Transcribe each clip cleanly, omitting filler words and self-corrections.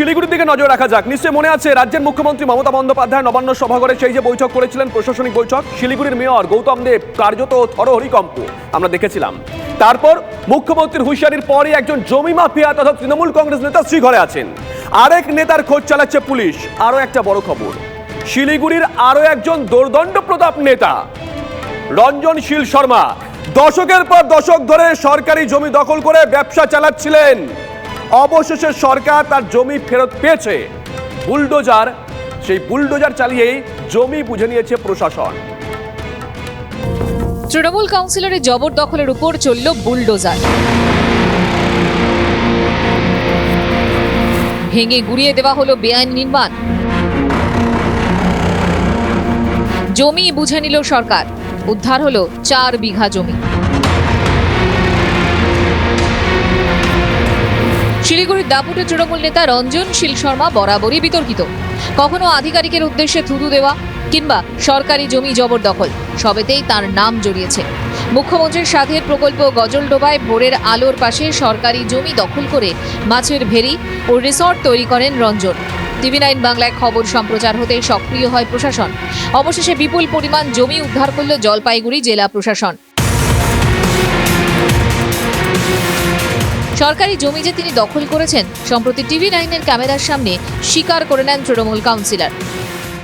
শিলিগুড়ির দিকে নজর রাখা যাক। নিশ্চয়ই মনে আছে রাজ্যের মুখ্যমন্ত্রী মমতা বন্দ্যোপাধ্যায় নবান্ন সভাঘরে সেই যে বৈঠক করেছিলেন, প্রশাসনিক বৈঠক। শিলিগুড়ির মেয়র গৌতম দেব কার্যত থরহরিকম্প আমরা দেখেছিলাম। তারপর মুখ্যমন্ত্রীর হুঁশিয়ারির পরই একজন জমি মাফিয়া তথা তৃণমূল কংগ্রেস নেতা শ্রীঘরে আছেন। আরেক নেতার খোঁজ চালাচ্ছে পুলিশ। আরো একটা বড় খবর, শিলিগুড়ির আরো একজন দোর্দণ্ড প্রতাপ নেতা রঞ্জনশীল শর্মা দশকের পর দশক ধরে সরকারি জমি দখল করে ব্যবসা চালাচ্ছিলেন। অবশেষে সরকার তার জমি ফেরত পেয়েছে। বুলডোজার, সেই বুলডোজার চালিয়েই জমি বুঝে নিয়েছে প্রশাসন। তৃণমূল কাউন্সিলরের জবরদখলের উপর চলল বুলডোজার। ভেঙে গুড়িয়ে দেওয়া হলো বেআইনি নির্মাণ। জমি বুঝে নিল সরকার। উদ্ধার হলো 4 বিঘা জমি। শিলিগুড়ির দাপুটে তৃণমূল নেতা রঞ্জনশীল শর্মা বরাবরই বিতর্কিত। কখনো আধিকারিকের উদ্দেশ্যে থুতু দেওয়া কিংবা সরকারি জমি জবরদখল, সবেতেই তার নাম জড়িয়েছে। মুখ্যমন্ত্রীর সাধের প্রকল্প গজলডোবায় ভোরের আলোর পাশে সরকারি জমি দখল করে মাছের ভেরি ও রিসর্ট তৈরি করেন রঞ্জন। TV9 বাংলায় খবর সম্প্রচার হতে সক্রিয় হয় প্রশাসন। অবশেষে বিপুল পরিমাণ জমি উদ্ধার করল জলপাইগুড়ি জেলা প্রশাসন। সরকারি জমি যে তিনি দখল করেছেন, সম্প্রতি TV9-এর ক্যামেরার সামনে স্বীকার করে নেন তৃণমূল কাউন্সিলর।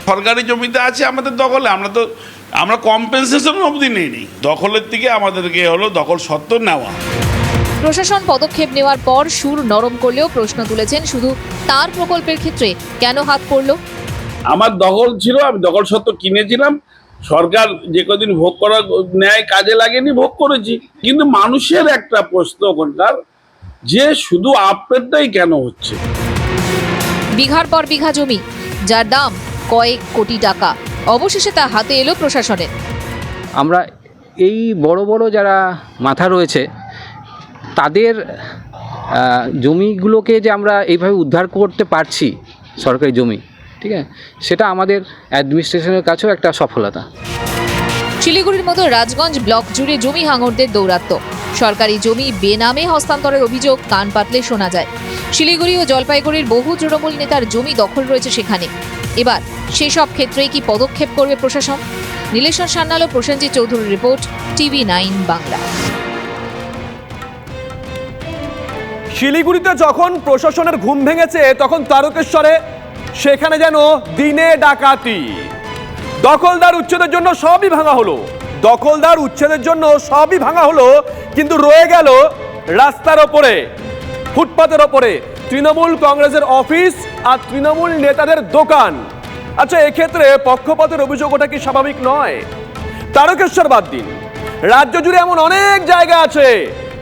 সরকারি জমিতে আছে আমাদের দখলে, আমরা কম্পেনসেশন অবধি নেই। দখলের থেকে আমাদেরকে হলো দখল সত্ত্ব নেওয়া। প্রশাসন পদক্ষেপ নেওয়ার পর সুর নরম করলেও প্রশ্ন তুলেছেন, শুধু তার প্রকল্পের ক্ষেত্রে কেন হাত পড়ল? আমার দখল ছিল, আমি দখল সত্ত্ব কিনেছিলাম। সরকার যে কদিন ভোগ করা ন্যায় কাজে লাগেনি, ভোগ করেছি। কিন্তু মানুষের একটা প্রশ্ন ওখানকার যে শুধু আপডেটটাই কেন হচ্ছে। বিঘার পর বিঘা জমি, যার দাম কয়েক কোটি টাকা, অবশেষে তা হাতে এলো প্রশাসনের। আমরা এই বড় বড় যারা মাথা রয়েছে তাদের জমিগুলোকে যে আমরা এইভাবে উদ্ধার করতে পারছি, সরকারি জমি, ঠিক আছে, সেটা আমাদের অ্যাডমিনিস্ট্রেশনের কাছেও একটা সফলতা। শিলিগুড়ির মতো রাজগঞ্জ ব্লক জুড়ে জমি হাঙরদের দৌরাত্ম্য। সরকারি জমি বেনামে হস্তান্তরের অভিযোগ কান পাতলে শোনা যায়। শিলিগুড়ি ও জলপাইগুড়ির বহু তৃণমূল নেতার জমি দখল রয়েছে সেখানে। এবার সেসব ক্ষেত্রেই কি পদক্ষেপ করবে প্রশাসন? নীলেশ্বর সান্যাল ও প্রসেনজিৎ চৌধুরীর রিপোর্ট, TV9 বাংলা। শিলিগুড়িতে যখন প্রশাসনের ঘুম ভেঙেছে, তখন তারকেশ্বরে সেখানে যেন দিনে ডাকাতি। দখলদার উচ্ছেদের জন্য সবই ভাঙা হলো, দখলদার উচ্ছেদের জন্য সবই ভাঙা হলো, কিন্তু রয়ে গেল রাস্তার ওপরে, ফুটপাতের ওপরে তৃণমূল কংগ্রেসের অফিস আর তৃণমূল নেতাদের দোকান। আচ্ছা, এক্ষেত্রে পক্ষপাতের অভিযোগ ওটা কি স্বাভাবিক নয়? তারকেশ্বর বাদ দিন, রাজ্য জুড়ে এমন অনেক জায়গা আছে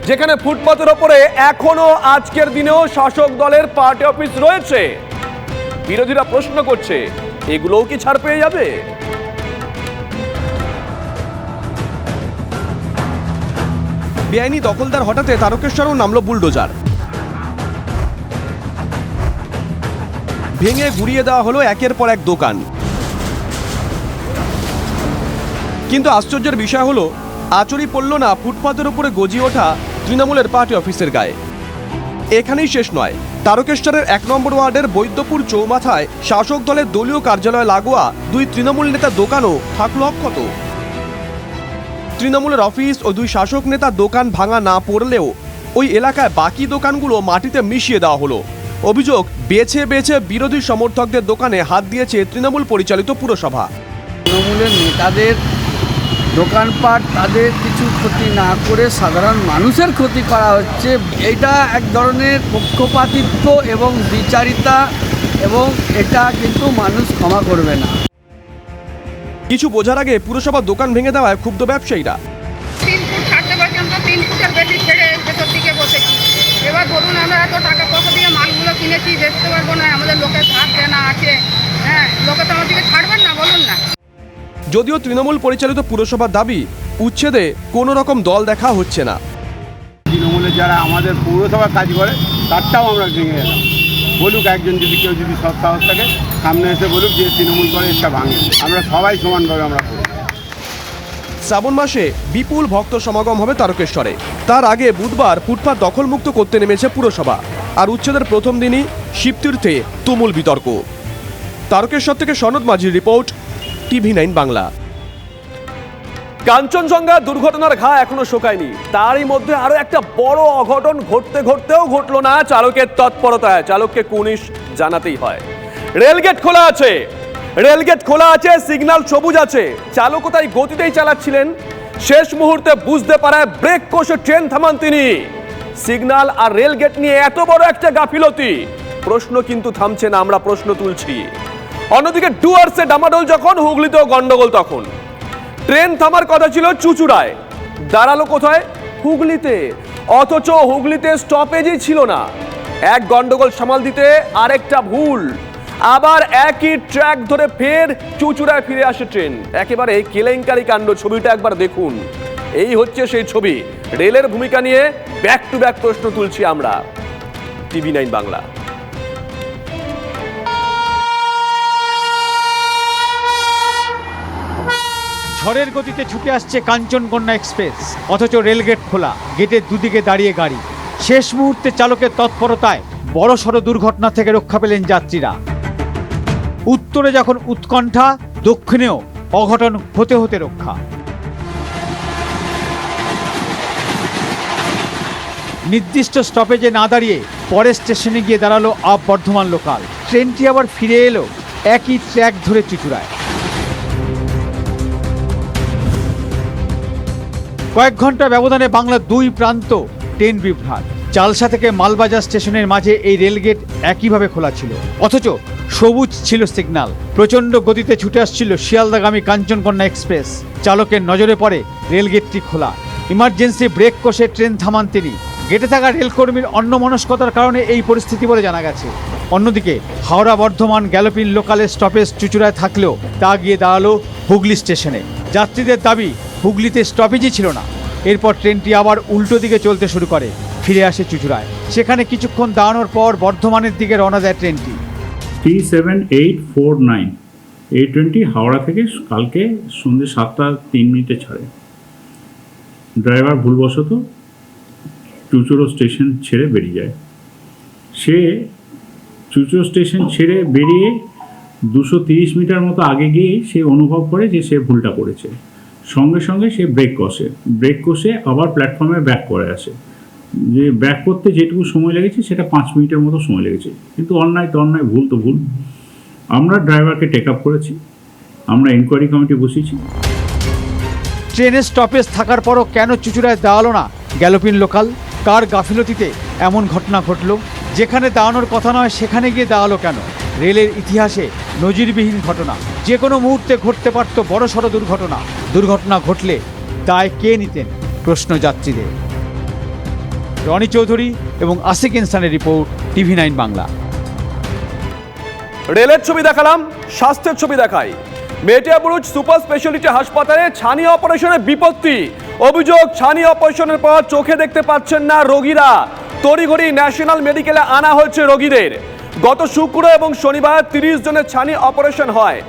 যেখানে ফুটপাতের ওপরে এখনো আজকের দিনেও শাসক দলের পার্টি অফিস রয়েছে। বিরোধীরা প্রশ্ন করছে, এগুলোও কি ছাড় পেয়ে যাবে? বেআইনি দখলদার হঠাতে তারকেশ্বরেও নামলো বুলডোজার। ভেঙে গুড়িয়ে দেওয়া হলো একের পর এক দোকান। কিন্তু আশ্চর্যের বিষয় হলো, আচরই পড়ল না ফুটপাতের উপরে গজিয়ে ওঠা তৃণমূলের পার্টি অফিসের গায়ে। এখানেই শেষ নয়, তারকেশ্বরের 1 নম্বর ওয়ার্ডের বৈদ্যপুর চৌমাথায় শাসক দলের দলীয় কার্যালয় লাগোয়া 2 তৃণমূল নেতার দোকানও থাকলো অক্ষত। তৃণমূলের অফিস ও 2 শাসক নেতার দোকান ভাঙা না পড়লেও ওই এলাকায় বাকি দোকানগুলো মাটিতে মিশিয়ে দেওয়া হলো। অভিযোগ, বেছে বেছে বিরোধী সমর্থকদের দোকানে হাত দিয়েছে তৃণমূল পরিচালিত পুরসভা। তৃণমূলের নেতাদের দোকানপাট তাদের কিছু ক্ষতি না করে সাধারণ মানুষের ক্ষতি করা হচ্ছে। এটা এক ধরনের পক্ষপাতিত্ব এবং বিচারিতা, এবং এটা কিন্তু মানুষ ক্ষমা করবে না। কিছু বোঝার আগে পুরসভার দোকান ভেঙে দেওয়ায় ক্ষুব্ধ ব্যবসায়ীরা। 3 ফুট ছাড়তে পর্যন্ত 3 ফুটের বেশি ছেড়ে ভেতর দিকে বসেছি। এবার ধরুন আমরা এত টাকা পয়সা দিয়ে মালগুলো কিনেছি, বেচতে পারবো না, আমাদের লোকের ধার দেনা আছে। হ্যাঁ, লোকে তো আমাদেরকে ছাড়বেন না, বলুন না। যদিও তৃণমূল পরিচালিত পুরসভার দাবি, উচ্ছেদে কোনো রকম দল দেখা হচ্ছে না। তৃণমূলের যারা আমাদের পৌরসভার কাজ করে তারটাও আমরা ভেঙে এলাম। বলুক একজন, যদি কেউ যদি সৎ সাহস থাকে সামনে এসে বলুক যে তৃণমূল করে এটা ভাঙে। আমরা সবাই সমানভাবে আমরা করি। শ্রাবণ মাসে বিপুল ভক্ত সমাগম হবে তারকেশ্বরে। তার আগে বুধবার ফুটপাত দখলমুক্ত করতে নেমেছে পুরসভা। আর উচ্ছেদের প্রথম দিনই শিবতীর্থে তুমুল বিতর্ক। তারকেশ্বর থেকে সনদ মাঝির রিপোর্ট, TV9 বাংলা। কাঞ্চনজঙ্ঘা দুর্ঘটনার ঘা এখনো শোকায়নি, তারই মধ্যে আরো একটা বড় অঘটন ঘটতেও ঘটলো না চালকের তৎপরতায়। চালককে কুনিশ জানাতেই হয়। রেলগেট খোলা আছে, সিগন্যাল সবুজ আছে, চালকও তাই গতিতেই চালাচ্ছিলেন। শেষ মুহূর্তে বুঝতে পারায় ব্রেক কষে ট্রেন থামান তিনি। সিগন্যাল আর রেলগেট নিয়ে এত বড় একটা গাফিলতি, প্রশ্ন কিন্তু থামছে না, আমরা প্রশ্ন তুলছি। অন্যদিকে ডুয়ার্সে ডামাডোল যখন, হুগলিতেও গন্ডগোল তখন। ট্রেন থামার কথা ছিল চুচুড়ায়, দাঁড়ালো কোথায়? হুগলিতে। অথচ হুগলিতে স্টপেজই ছিল না। এক গন্ডগোল সামাল দিতে আরেকটা ভুল, আবার একই ট্র্যাক ধরে ফের চুচুড়ায় ফিরে আসে ট্রেন। একেবারে কেলেঙ্কারি কাণ্ড, ছবিটা একবার দেখুন। এই হচ্ছে সেই ছবি। রেলের ভূমিকা নিয়ে ব্যাক টু ব্যাক প্রশ্ন তুলছি আমরা। TV9 বাংলা। ঝড়ের গতিতে ছুটে আসছে কাঞ্চনকন্যা এক্সপ্রেস, অথচ রেলগেট খোলা, গেটের দুদিকে দাঁড়িয়ে গাড়ি। শেষ মুহূর্তে চালকের তৎপরতায় বড়সড় দুর্ঘটনা থেকে রক্ষা পেলেন যাত্রীরা। উত্তরে যখন উৎকণ্ঠা, দক্ষিণেও অঘটন হতে হতে রক্ষা। নির্দিষ্ট স্টপেজে না দাঁড়িয়ে পরের স্টেশনে গিয়ে দাঁড়ালো আপ বর্ধমান লোকাল। ট্রেনটি আবার ফিরে এলো একই ট্র্যাক ধরে চুচুড়ায়। কয়েক ঘন্টা ব্যবধানে বাংলার দুই প্রান্ত ট্রেন বিভ্রাট। চালসা থেকে মালবাজার স্টেশনের মাঝে এই রেলগেট একইভাবে খোলা ছিল, অথচ সবুজ ছিল সিগন্যাল। প্রচণ্ড গতিতে ছুটে আসছিল শিয়ালদাগামী কাঞ্চনকন্যা এক্সপ্রেস। চালকের নজরে পড়ে রেলগেটটি খোলা। ইমার্জেন্সি ব্রেক কষে ট্রেন থামান তিনি। গেটে থাকা রেলকর্মীর অন্যমনস্কতার কারণে এই পরিস্থিতি বলে জানা গেছে। অন্যদিকে হাওড়া বর্ধমান গ্যালোপিন লোকালের স্টপেজ চুচুড়ায় থাকলেও তা গিয়ে দাঁড়ালো হুগলি স্টেশনে। যাত্রীদের দাবি হুগলিতে স্টপেজই ছিল না। এরপর ট্রেনটি আবার উল্টো দিকে চলতে শুরু করে, ফিরে আসে চুচুড়ায়। সেখানে কিছুক্ষণ দাঁড়ানোর পর বর্ধমানের দিকে রওনা দেয় ট্রেনটি। T7849 এই ট্রেনটি হাওড়া থেকে কালকে সন্ধ্যে 7:03 ছাড়ে। ড্রাইভার ভুলবশত চুচুড়ো স্টেশন ছেড়ে বেরিয়ে যায়। সে চুচুড়ো স্টেশন ছেড়ে বেরিয়ে 230 মিটার মতো আগে গিয়েই সে অনুভব করে যে সে ভুলটা করেছে। সঙ্গে সঙ্গে সে ব্রেক কষে আবার প্ল্যাটফর্মে ব্যাক করে আসে। যে ব্যাক করতে যেটুকু সময় লেগেছে সেটা 5 মিনিটের মতো সময় লেগেছে। কিন্তু অন্যায় তো অন্যায়, ভুল তো ভুল। আমরা ড্রাইভারকে টেক আপ করেছি, আমরা ইনকোয়ারি কমিটি বসিয়েছি। ট্রেনের স্টপেজ থাকার পরও কেন চুচুড়ায় দাঁড়ালো না গ্যালোপিন লোকাল? কার গাফিলতিতে এমন ঘটনা ঘটল? যেখানে দাঁড়ানোর কথা নয় সেখানে গিয়ে দাঁড়ালো কেন? রেলের ইতিহাসে নজিরবিহীন ঘটনা। যে কোনো মুহূর্তে ঘটতে পারত বড়সড় দুর্ঘটনা। দুর্ঘটনা ঘটলে দায় কে নিতেন? প্রশ্ন যাত্রীদের। রনি চৌধুরী এবং আসিক ইনসানের রিপোর্ট, TV9 বাংলা। রেলের ছবি দেখালাম, স্বাস্থ্যের ছবি দেখাই। মেটিয়াবুরুজ সুপার স্পেশালিটি হাসপাতালে ছানি অপারেশনের বিপত্তি। অভিযোগ, ছানি অপারেশনের পর চোখে দেখতে পাচ্ছেন না রোগীরা। তড়িঘড়ি ন্যাশনাল মেডিকেলে আনা হয়েছে রোগীদের। গত শুক্র এবং শনিবার 30 জনের ছানি অপারেশন হয়।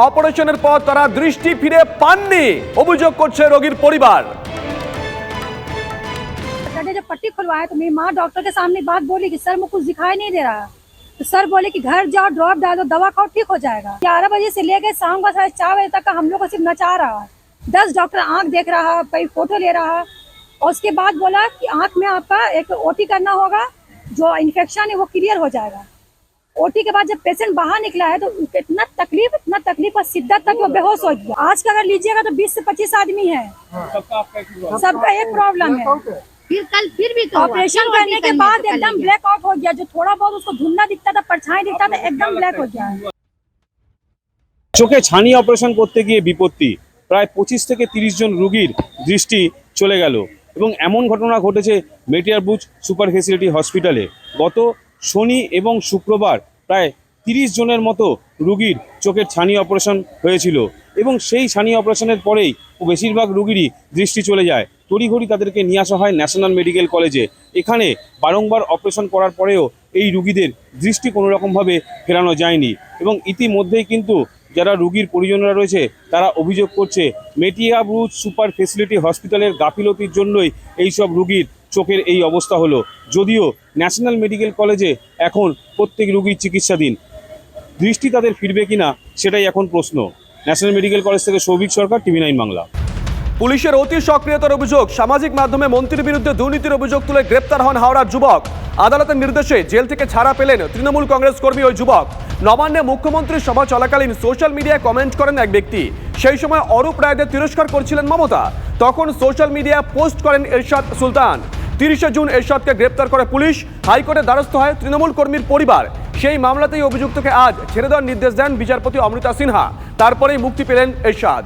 অপারেশনের পর তারা দৃষ্টি ফিরে পাননি, অভিযোগ করছে রোগীর পরিবার। जब पट्टी खुलवाया तो मेरी माँ डॉक्टर के सामने बात बोली कि सर मुझे कुछ दिखाई नहीं दे रहा। तो सर बोले कि घर जाओ, ड्रॉप डालो, दवा खाओ, ठीक हो जाएगा। 11 बजे से लेकर शाम का 4:30 बजे तक का हम लोग को सिर्फ नचा रहा है। 10 डॉक्टर आंख देख रहा, कई फोटो ले रहा, और उसके बाद बोला कि आंख में आपका एक ओटी करना होगा, जो इन्फेक्शन है वो क्लियर हो जाएगा। ओटी के बाद जब पेशेंट बाहर निकला है तो इतना तकलीफ और शिद्दत तक वो बेहोश हो गया। आज का अगर लीजिएगा तो 20 से 25 आदमी है। सबका एक प्रॉब्लम है। फिर भी ऑपरेशन करने के बाद एकदम ब्लैक आउट हो गया। जो थोड़ा बहुत उसको धुंधला दिखता था, परछाई दिखता था, एकदम ब्लैक हो गया। চোখে ছানি অপারেশন করতে গিয়ে বিপত্তি। প্রায় 25 থেকে 30 জন রোগীর দৃষ্টি চলে গেল এবং এমন ঘটনা ঘটেছে মেটিয়ারবুরুজ সুপার ফেসিলিটি হসপিটালে। গত শনি এবং শুক্রবার প্রায় 30 জনের মতো রোগীর চোখের ছানি অপারেশন হয়েছিল এবং সেই ছানি অপারেশনের পরেই বেশিরভাগ রোগীরই দৃষ্টি চলে যায়। তড়িঘড়ি তাদেরকে নিয়ে আসা হয় ন্যাশনাল মেডিকেল কলেজে। এখানে বারংবার অপারেশন করার পরেও এই রোগীদের দৃষ্টি কোনো রকমভাবে ফেরানো যায়নি এবং ইতিমধ্যেই কিন্তু যারা রুগীর পরিজনরা রয়েছে তারা অভিযোগ করছে মেটিয়াবুরুজ সুপার ফেসিলিটি হসপিটালের গাফিলতির জন্যই এইসব রুগীর চোখের এই অবস্থা হলো। যদিও ন্যাশনাল মেডিকেল কলেজে এখন প্রত্যেক রুগীর চিকিৎসাধীন, দৃষ্টি তাদের ফিরবে কিনা সেটাই এখন প্রশ্ন। ন্যাশনাল মেডিকেল কলেজ থেকে সৌভিক সরকার, TV9 বাংলা। পুলিশের অতি সক্রিয়তার অভিযোগ, সামাজিক মাধ্যমে মন্ত্রীর বিরুদ্ধে দুর্নীতির অভিযোগ তুলে গ্রেপ্তার হন হাওড়ার যুবক। আদালতের নির্দেশে জেল থেকে ছাড়া পেলেন তৃণমূল কংগ্রেস কর্মী ওই যুবক। নবান্নে মুখ্যমন্ত্রীর সভা চলাকালীন সোশ্যাল মিডিয়ায় কমেন্ট করেন এক ব্যক্তি। সেই সময় অরূপ রায়দের তিরস্কার করছিলেন মমতা। তখন সোশ্যাল মিডিয়ায় পোস্ট করেন এরশাদ সুলতান। 30শে জুন এরশাদকে গ্রেপ্তার করে পুলিশ। হাইকোর্টের দ্বারস্থ হয় তৃণমূল কর্মীর পরিবার। সেই মামলাতেই অভিযুক্তকে আজ ছেড়ে দেওয়ার নির্দেশ দেন বিচারপতি অমৃতা সিনহা। তারপরেই মুক্তি পেলেন এরশাদ।